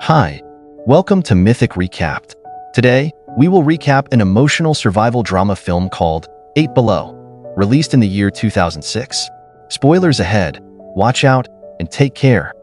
Hi, welcome to Mythic Recapped. Today, we will recap an emotional survival drama film called 8 Below, released in the year 2006. Spoilers ahead, watch out, and take care.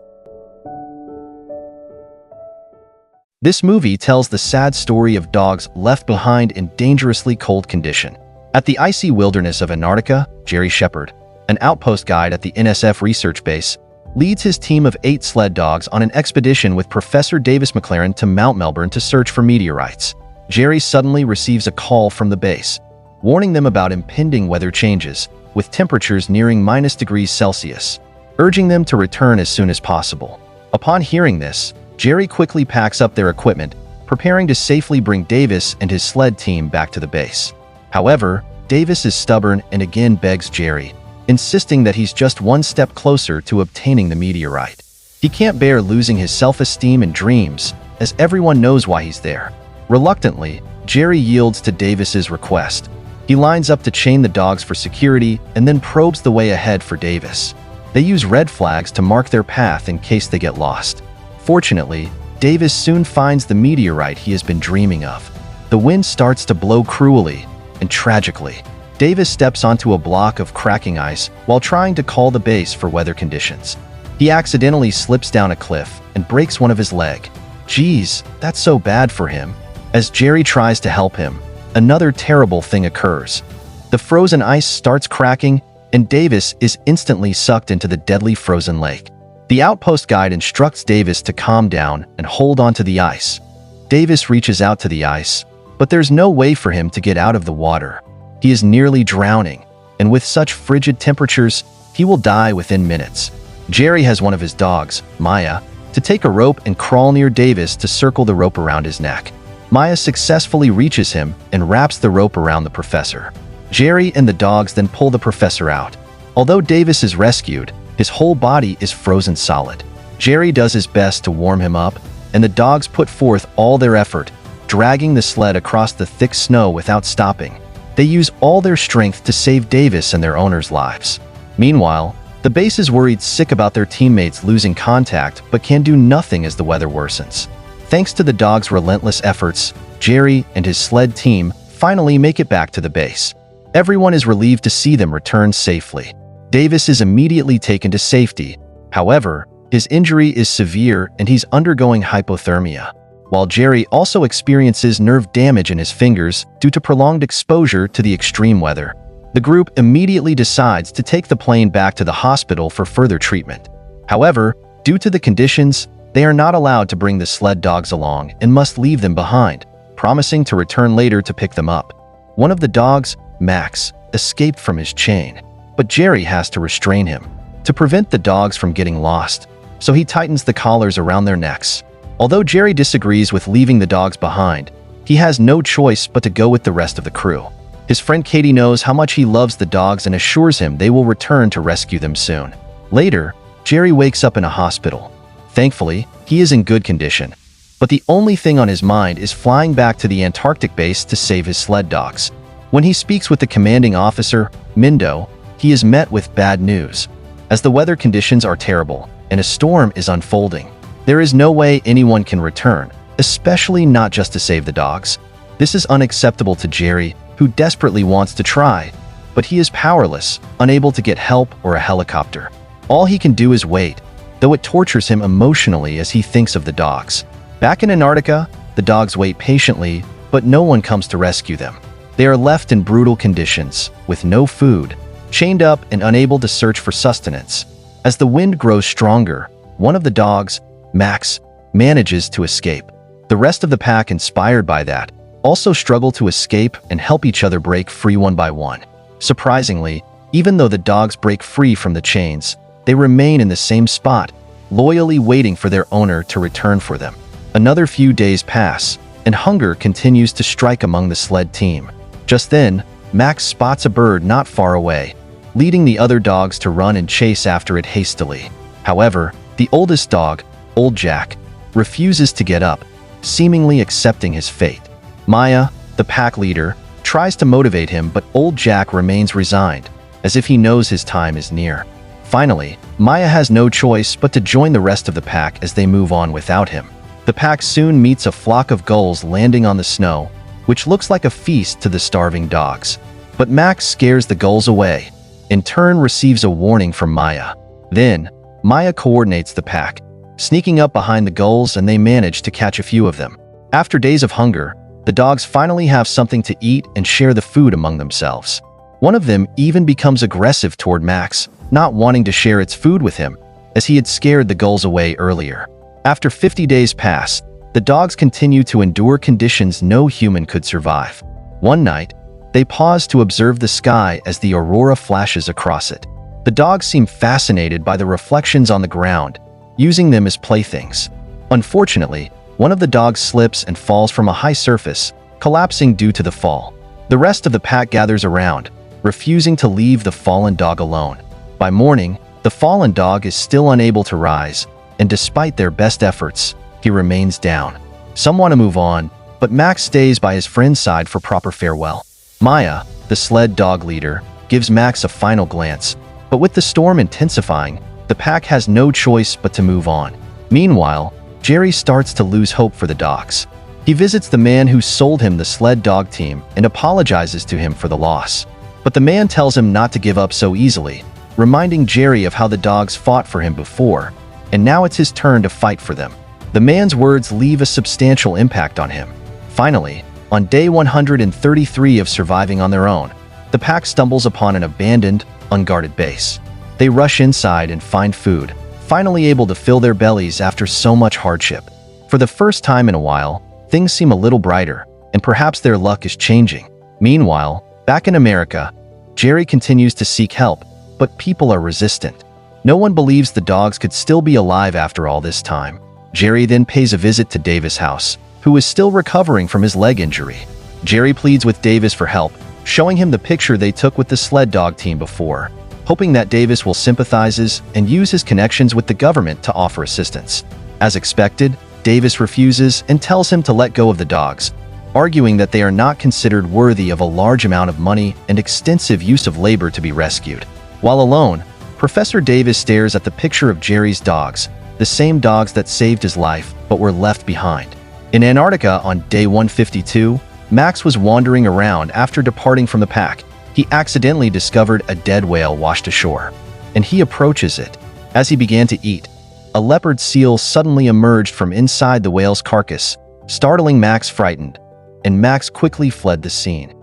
This movie tells the sad story of dogs left behind in dangerously cold condition. At the icy wilderness of Antarctica, Jerry Shepard, an outpost guide at the NSF research base, leads his team of 8 sled dogs on an expedition with Professor Davis McLaren to Mount Melbourne to search for meteorites. Jerry suddenly receives a call from the base, warning them about impending weather changes, with temperatures nearing -°C, urging them to return as soon as possible. Upon hearing this, Jerry quickly packs up their equipment, preparing to safely bring Davis and his sled team back to the base. However, Davis is stubborn and again begs Jerry, insisting that he's just one step closer to obtaining the meteorite. He can't bear losing his self-esteem and dreams, as everyone knows why he's there. Reluctantly, Jerry yields to Davis's request. He lines up to chain the dogs for security and then probes the way ahead for Davis. They use red flags to mark their path in case they get lost. Fortunately, Davis soon finds the meteorite he has been dreaming of. The wind starts to blow cruelly, and tragically, Davis steps onto a block of cracking ice while trying to call the base for weather conditions. He accidentally slips down a cliff and breaks one of his leg. Geez, that's so bad for him. As Jerry tries to help him, another terrible thing occurs. The frozen ice starts cracking, and Davis is instantly sucked into the deadly frozen lake. The outpost guide instructs Davis to calm down and hold onto the ice. Davis reaches out to the ice, but there's no way for him to get out of the water. He is nearly drowning, and with such frigid temperatures, he will die within minutes. Jerry has one of his dogs, Maya, to take a rope and crawl near Davis to circle the rope around his neck. Maya successfully reaches him and wraps the rope around the professor. Jerry and the dogs then pull the professor out. Although Davis is rescued, his whole body is frozen solid. Jerry does his best to warm him up, and the dogs put forth all their effort, dragging the sled across the thick snow without stopping. They use all their strength to save Davis and their owners' lives. Meanwhile, the base is worried sick about their teammates losing contact but can do nothing as the weather worsens. Thanks to the dogs' relentless efforts, Jerry and his sled team finally make it back to the base. Everyone is relieved to see them return safely. Davis is immediately taken to safety. However, his injury is severe and he's undergoing hypothermia, while Jerry also experiences nerve damage in his fingers due to prolonged exposure to the extreme weather. The group immediately decides to take the plane back to the hospital for further treatment. However, due to the conditions, they are not allowed to bring the sled dogs along and must leave them behind, promising to return later to pick them up. One of the dogs, Max, escaped from his chain, but Jerry has to restrain him to prevent the dogs from getting lost, so he tightens the collars around their necks. Although Jerry disagrees with leaving the dogs behind, he has no choice but to go with the rest of the crew. His friend Katie knows how much he loves the dogs and assures him they will return to rescue them soon. Later, Jerry wakes up in a hospital. Thankfully, he is in good condition, but the only thing on his mind is flying back to the Antarctic base to save his sled dogs. When he speaks with the commanding officer, Mindo, he is met with bad news, as the weather conditions are terrible and a storm is unfolding. There is no way anyone can return, especially not just to save the dogs. This is unacceptable to Jerry, who desperately wants to try, but he is powerless, unable to get help or a helicopter. All he can do is wait, though it tortures him emotionally as he thinks of the dogs. Back in Antarctica, the dogs wait patiently, but no one comes to rescue them. They are left in brutal conditions, with no food, chained up and unable to search for sustenance. As the wind grows stronger, one of the dogs, Max, manages to escape. The rest of the pack, inspired by that, also struggle to escape and help each other break free one by one. Surprisingly, even though the dogs break free from the chains, they remain in the same spot, loyally waiting for their owner to return for them. Another few days pass, and hunger continues to strike among the sled team. Just then, Max spots a bird not far away, leading the other dogs to run and chase after it hastily. However, the oldest dog, Old Jack, refuses to get up, seemingly accepting his fate. Maya, the pack leader, tries to motivate him, but Old Jack remains resigned, as if he knows his time is near. Finally, Maya has no choice but to join the rest of the pack as they move on without him. The pack soon meets a flock of gulls landing on the snow, which looks like a feast to the starving dogs. But Max scares the gulls away, in turn receives a warning from Maya. Then, Maya coordinates the pack, sneaking up behind the gulls, and they manage to catch a few of them. After days of hunger, the dogs finally have something to eat and share the food among themselves. One of them even becomes aggressive toward Max, not wanting to share its food with him, as he had scared the gulls away earlier. After 50 days pass, the dogs continue to endure conditions no human could survive. One night, they pause to observe the sky as the aurora flashes across it. The dogs seem fascinated by the reflections on the ground, using them as playthings. Unfortunately, one of the dogs slips and falls from a high surface, collapsing due to the fall. The rest of the pack gathers around, refusing to leave the fallen dog alone. By morning, the fallen dog is still unable to rise, and despite their best efforts, he remains down. Some want to move on, but Max stays by his friend's side for proper farewell. Maya, the sled dog leader, gives Max a final glance, but with the storm intensifying, the pack has no choice but to move on. Meanwhile, Jerry starts to lose hope for the dogs. He visits the man who sold him the sled dog team and apologizes to him for the loss. But the man tells him not to give up so easily, reminding Jerry of how the dogs fought for him before, and now it's his turn to fight for them. The man's words leave a substantial impact on him. Finally, on day 133 of surviving on their own, the pack stumbles upon an abandoned, unguarded base. They rush inside and find food, finally able to fill their bellies after so much hardship. For the first time in a while, things seem a little brighter, and perhaps their luck is changing. Meanwhile, back in America, Jerry continues to seek help, but people are resistant. No one believes the dogs could still be alive after all this time. Jerry then pays a visit to Davis' house, who is still recovering from his leg injury. Jerry pleads with Davis for help, showing him the picture they took with the sled dog team before, hoping that Davis will sympathize and use his connections with the government to offer assistance. As expected, Davis refuses and tells him to let go of the dogs, arguing that they are not considered worthy of a large amount of money and extensive use of labor to be rescued. While alone, Professor Davis stares at the picture of Jerry's dogs, the same dogs that saved his life but were left behind. In Antarctica on day 152, Max was wandering around after departing from the pack. He accidentally discovered a dead whale washed ashore, and he approaches it. As he began to eat, a leopard seal suddenly emerged from inside the whale's carcass, startling Max frightened, and Max quickly fled the scene.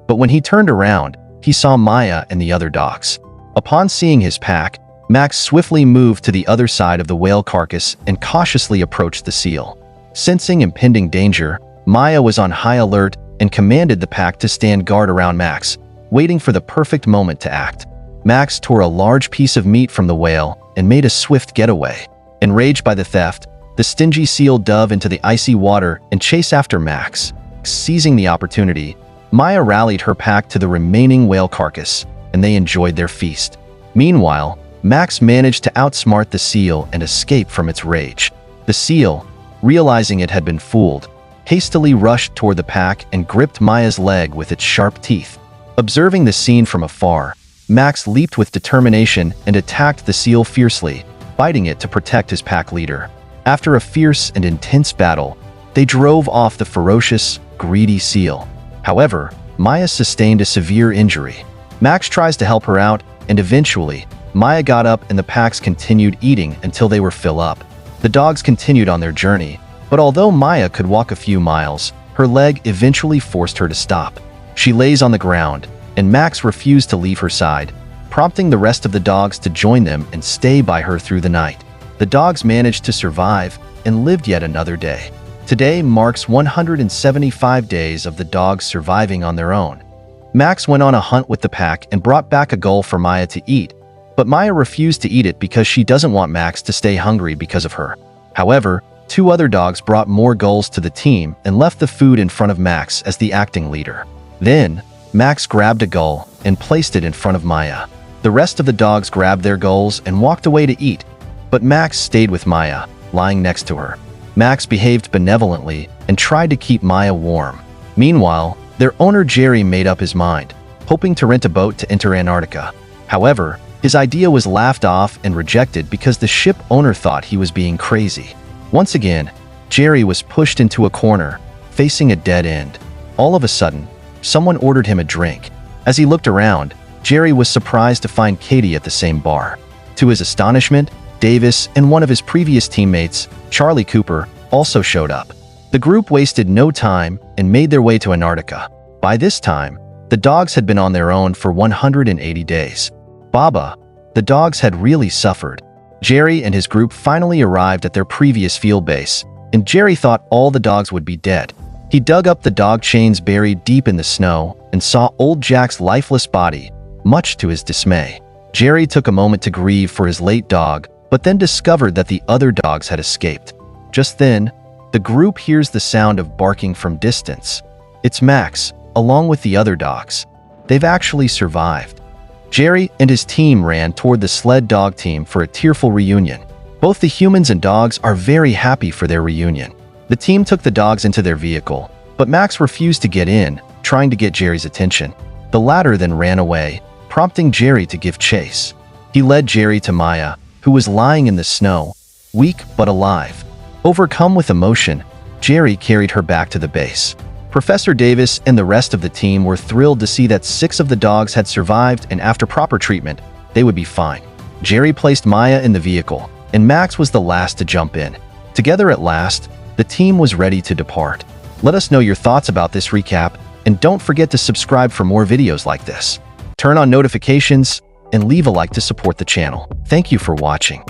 But when he turned around, he saw Maya and the other dogs. Upon seeing his pack, Max swiftly moved to the other side of the whale carcass and cautiously approached the seal. Sensing impending danger, Maya was on high alert and commanded the pack to stand guard around Max, waiting for the perfect moment to act. Max tore a large piece of meat from the whale and made a swift getaway. Enraged by the theft, the stingy seal dove into the icy water and chased after Max. Seizing the opportunity, Maya rallied her pack to the remaining whale carcass, and they enjoyed their feast. Meanwhile, Max managed to outsmart the seal and escape from its rage. The seal, realizing it had been fooled, hastily rushed toward the pack and gripped Maya's leg with its sharp teeth. Observing the scene from afar, Max leaped with determination and attacked the seal fiercely, biting it to protect his pack leader. After a fierce and intense battle, they drove off the ferocious, greedy seal. However, Maya sustained a severe injury. Max tries to help her out, and eventually, Maya got up and the packs continued eating until they were filled up. The dogs continued on their journey, but although Maya could walk a few miles, her leg eventually forced her to stop. She lays on the ground, and Max refused to leave her side, prompting the rest of the dogs to join them and stay by her through the night. The dogs managed to survive and lived yet another day. Today marks 175 days of the dogs surviving on their own. Max went on a hunt with the pack and brought back a gull for Maya to eat, but Maya refused to eat it because she doesn't want Max to stay hungry because of her. However, two other dogs brought more gulls to the team and left the food in front of Max as the acting leader. Then, Max grabbed a gull and placed it in front of Maya. The rest of the dogs grabbed their gulls and walked away to eat, but Max stayed with Maya, lying next to her. Max behaved benevolently and tried to keep Maya warm. Meanwhile, their owner Jerry made up his mind, hoping to rent a boat to enter Antarctica. However, his idea was laughed off and rejected because the ship owner thought he was being crazy. Once again, Jerry was pushed into a corner, facing a dead end. All of a sudden, someone ordered him a drink. As he looked around, Jerry was surprised to find Katie at the same bar. To his astonishment, Davis and one of his previous teammates, Charlie Cooper, also showed up. The group wasted no time and made their way to Antarctica. By this time, the dogs had been on their own for 180 days. Baba, the dogs had really suffered. Jerry and his group finally arrived at their previous field base, and Jerry thought all the dogs would be dead. He dug up the dog chains buried deep in the snow and saw old Jack's lifeless body, much to his dismay. Jerry took a moment to grieve for his late dog, but then discovered that the other dogs had escaped. Just then, the group hears the sound of barking from distance. It's Max, along with the other dogs. They've actually survived. Jerry and his team ran toward the sled dog team for a tearful reunion. Both the humans and dogs are very happy for their reunion. The team took the dogs into their vehicle, but Max refused to get in, trying to get Jerry's attention. The latter then ran away, prompting Jerry to give chase. He led Jerry to Maya, who was lying in the snow, weak but alive. Overcome with emotion, Jerry carried her back to the base. Professor Davis and the rest of the team were thrilled to see that 6 of the dogs had survived, and after proper treatment, they would be fine. Jerry placed Maya in the vehicle, and Max was the last to jump in. Together at last, the team was ready to depart. Let us know your thoughts about this recap, and don't forget to subscribe for more videos like this. Turn on notifications, and leave a like to support the channel. Thank you for watching.